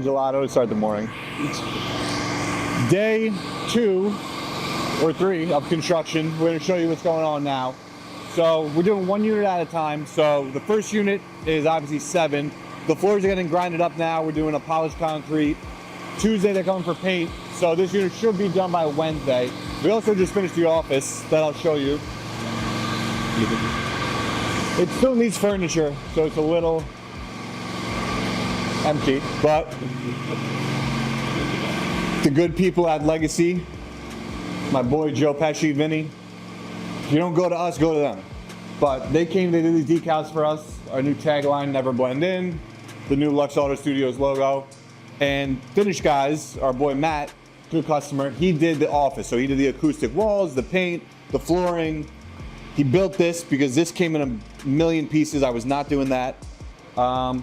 gelato to start the morning. Day 2 or 3 of construction. We're going to show you what's going on now. So we're doing 1 unit at a time. So the first unit is obviously 7. The floors are getting grinded up now. We're doing a polished concrete. Tuesday they're coming for paint. So this unit should be done by Wednesday. We also just finished the office that I'll show you. It still needs furniture, so it's a little empty, but the good people at Legacy, my boy Joe Pesci, Vinny, if you don't go to us, go to them. But they came, they did these decals for us, our new tagline, Never Blend In, the new Lux Auto Studios logo, and Finish Guys, our boy Matt, good customer, he did the office. So he did the acoustic walls, the paint, the flooring. He built this because this came in a million pieces. I was not doing that. And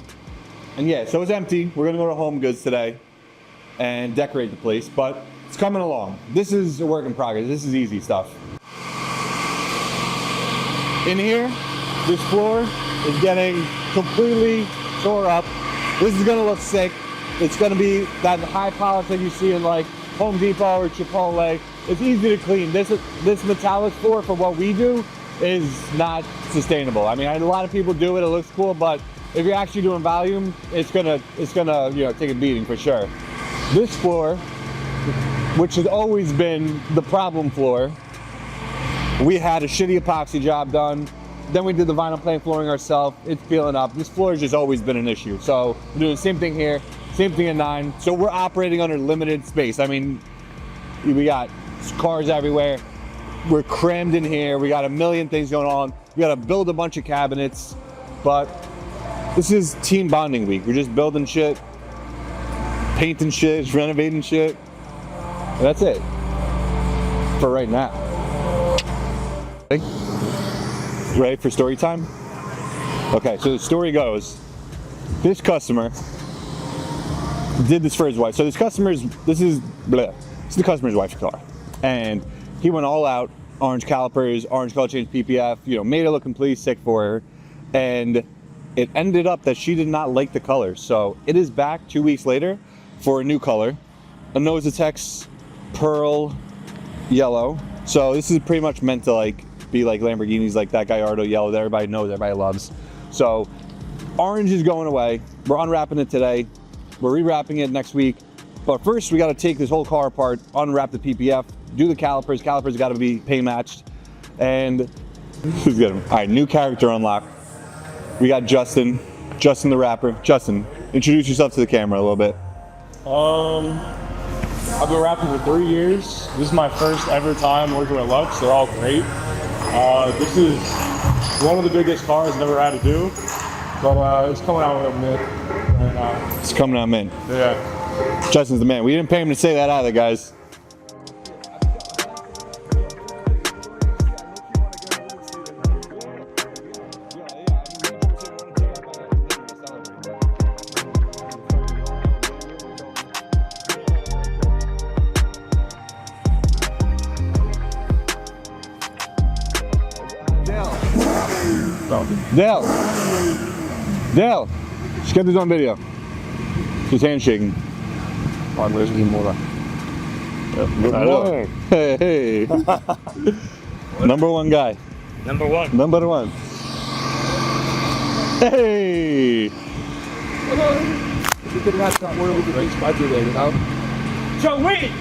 yeah, so it's empty. We're gonna go to Home Goods today and decorate the place, but it's coming along. This is a work in progress. This is easy stuff. In here, this floor is getting completely tore up. This is gonna look sick. It's gonna be that high polish that you see in like Home Depot or Chipotle. It's easy to clean. This metallic floor for what we do is not sustainable. I mean, a lot of people do it. It looks cool, but if you're actually doing volume, it's gonna take a beating for sure. This floor, which has always been the problem floor, we had a shitty epoxy job done. Then we did the vinyl plank flooring ourselves. It's peeling up. This floor has just always been an issue. So we're doing the same thing here, same thing at 9. So we're operating under limited space. I mean, we got cars everywhere. We're crammed in here. We got a million things going on. We got to build a bunch of cabinets, but this is team bonding week. We're just building shit, painting shit, renovating shit. And that's it for right now. Ready for story time? Okay, so the story goes, this customer did this for his wife. So this is the customer's wife's car. And he went all out, orange calipers, orange color change PPF, made it look completely sick for her. And it ended up that she did not like the color. So it is back 2 weeks later for a new color, a Nose Tex pearl yellow. So this is pretty much meant to be like Lamborghinis, like that Gallardo yellow that everybody knows, everybody loves. So orange is going away. We're unwrapping it today. We're rewrapping it next week. But first we got to take this whole car apart, unwrap the PPF, do the calipers. Calipers got to be paint matched. And this is good. All right, new character unlock. We got Justin the rapper. Justin, introduce yourself to the camera a little bit. I've been rapping for 3 years. This is my first ever time working with Lux. They're all great. This is one of the biggest cars I've ever had to do, but it's coming out with a mint right now. It's coming out mint. Yeah. Justin's the man. We didn't pay him to say that either, guys. Dale, just get this on video. His handshaking. Hey. Number one guy. Number one. Number one. Hey. Joe, wait!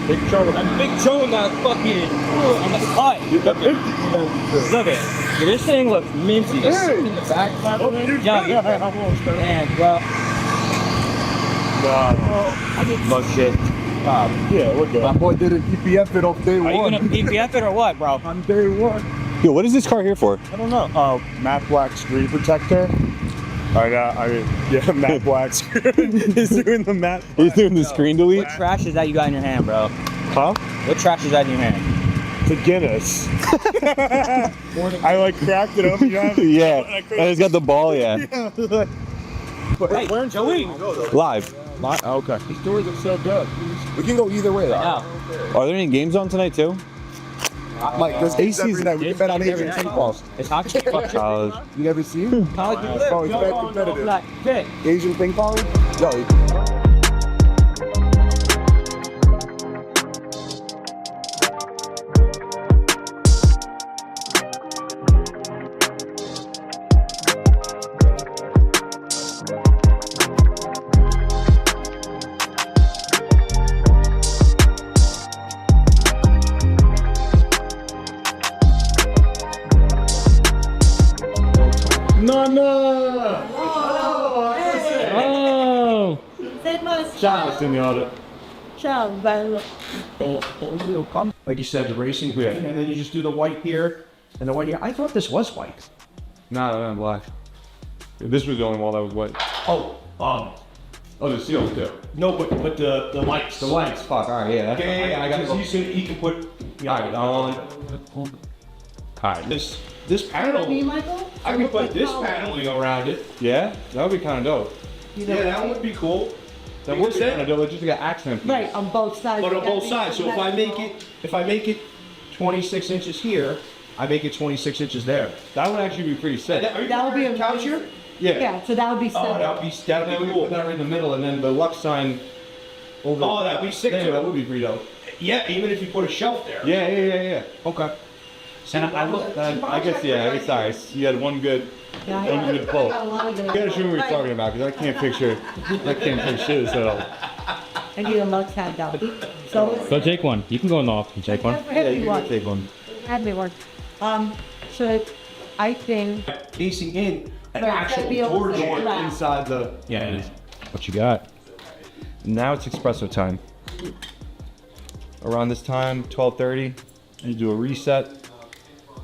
Big Joe. I'm Big Joe in that fucking on the cut. Look at it. This thing looks minty. Hey. In the back. Yeah. Man, bro. I did fuck shit. Yeah, we're good. My boy did a PPF it off day one. Are you gonna PPF it or what, bro? On day one. Yo, what is this car here for? I don't know. Matte black screen protector. Matte black screen. He's doing the matte. He's doing the screen delete. What trash is that you got in your hand, bro? Huh? What trash is that in your hand? To Guinness. I cracked it open. Yeah. And it's got the ball, yeah. Hey, where in Joey? Live. Okay. The stories are so good. We can go either way though. Yeah. Are there any games on tonight too? Mike, there's ACs every night. We can bet on Asian ping pong. It's hockey. College. You ever seen? College. Oh, it's very competitive. Like, big. Asian ping pong? Yo, Oh. Ciao, signore. Ciao, bello. Like you said, the racing grid, and then you just do the white here and the white here. I thought this was white. No, black. This was the only wall that was white. Oh, Oh, the seals too. no, but the lights. The lights, fuck, alright, yeah. Yeah, I got because he can put. Yeah, Alright. this panel. Me, Michael? I can put this paneling around it. Yeah? That would be kind of dope. Yeah, that would be cool. That would be kind of dope, just to get accent. Right, on both sides. But on both sides. So if I make it 26 inches here, I make it 26 inches there. That would actually be pretty sick. That would be a couch here. Yeah, so that would be Oh, seven. that'd be cool. Put that right in the middle, and then the Lux sign over. Oh, that'd be sick Yeah, too. that would be pretty dope. Yeah, even if you put a shelf there. Yeah. Okay. And I looked. I guess yeah. Sorry, you had one good pull. You gotta show me what you're talking about, because I can't picture this at all. I need a Lux hat though. So Go take one. You can go in the office and take one. Take one. Have me one. So I think Facing in an Right, actual that'd be door okay. Right. Inside the. Yeah, it is. What you got? Now it's espresso time. Around this time, 12:30, you do a reset.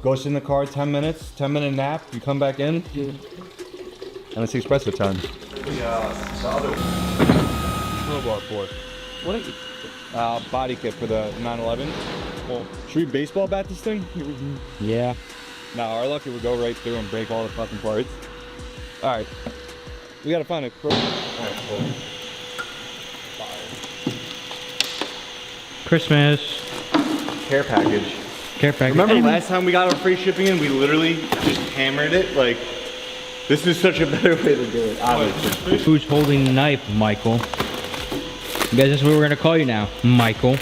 Go sit in the car 10 minutes, 10-minute nap. You come back in, and it's espresso time. Crowbar for it. Body kit for the 911. Well, should we baseball bat this thing? Yeah. No, our luck it would go right through and break all the fucking parts. All right, we gotta find a crowbar. All right, cool. Christmas. Care package. Care package. Remember last time we got our free shipping and we literally just hammered it? Like, this is such a better way to do it, obviously. Who's holding the knife, Michael? You guys, that's what we're gonna call you now, Michael.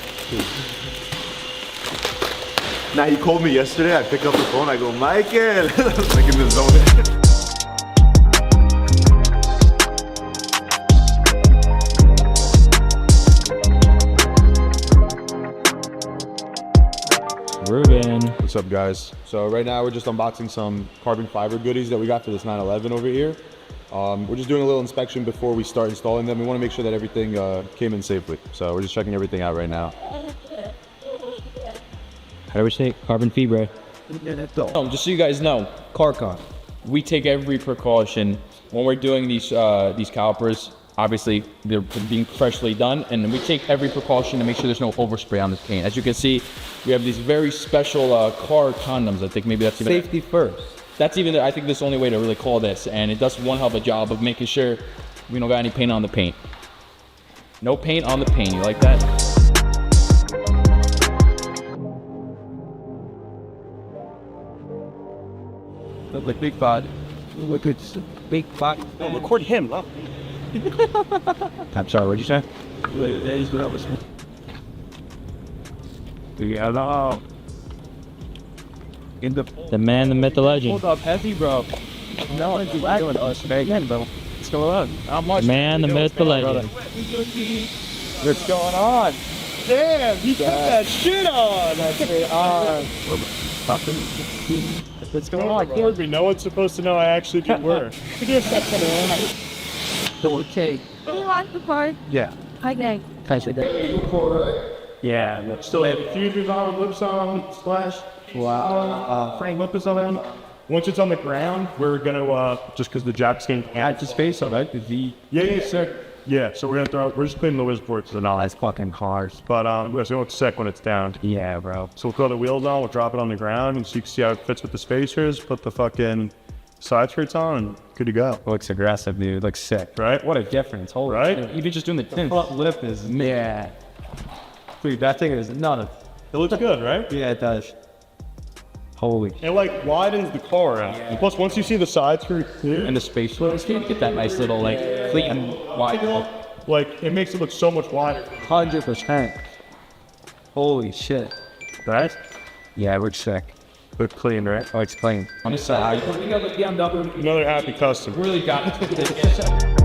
Now he called me yesterday, I pick up the phone, I go, Michael! Like in the zone. Ruben. What's up, guys? So right now we're just unboxing some carbon fiber goodies that we got for this 911 over here. We're just doing a little inspection before we start installing them. We want to make sure that everything came in safely. So we're just checking everything out right now. How do we say it? Carbon fiber? Just so you guys know, CarCon, we take every precaution when we're doing these calipers. Obviously, they're being professionally done, and we take every precaution to make sure there's no overspray on this paint. As you can see, we have these very special car condoms. I think maybe that's even Safety first. That's even I think that's the only way to really call this, and it does one hell of a job of making sure we don't got any paint on the paint. No paint on the paint. You like that? Look, big bod. Look, it's big bod. No, record him, love. I'm sorry, what'd you say? Hello. In the man, the myth, the legend. Hold up, heavy, bro. No, it's doing us, man, bro. What's going on? How much? The man, the myth, the legend. What's going on? Damn, you put that shit on. What's going on? Corby, no one's supposed to know I actually do work. Okay. you want the part? Yeah. Hi, gang. Yeah, still have fuses on, lips on, splash. Wow. Frame lip is on. Once it's on the ground, we're gonna just because the job's getting Add to space on that. yeah, sick. Yeah, so we're just cleaning the whiz boards and all that. That's fucking cars. But it's gonna look sick when it's down. Yeah, bro. So we'll throw the wheels on, we'll drop it on the ground, and so you can see how it fits with the spacers. Put the fucking side skirts on, and good to go. Looks aggressive, dude. Looks sick. Right? What a difference. Holy Right? shit. Even just doing the front lip is, yeah. Dude, that thing is nuts. It looks good, right? Yeah, it does. Holy. It like widens the car out. And plus, once you see the side screw too, And the space flow, get that nice little like clean wide. like it makes it look so much wider. 100%. Holy shit. Right? Yeah, we're sick. Look clean, right? Oh, it's clean. On the side. Another happy customer. Really got it.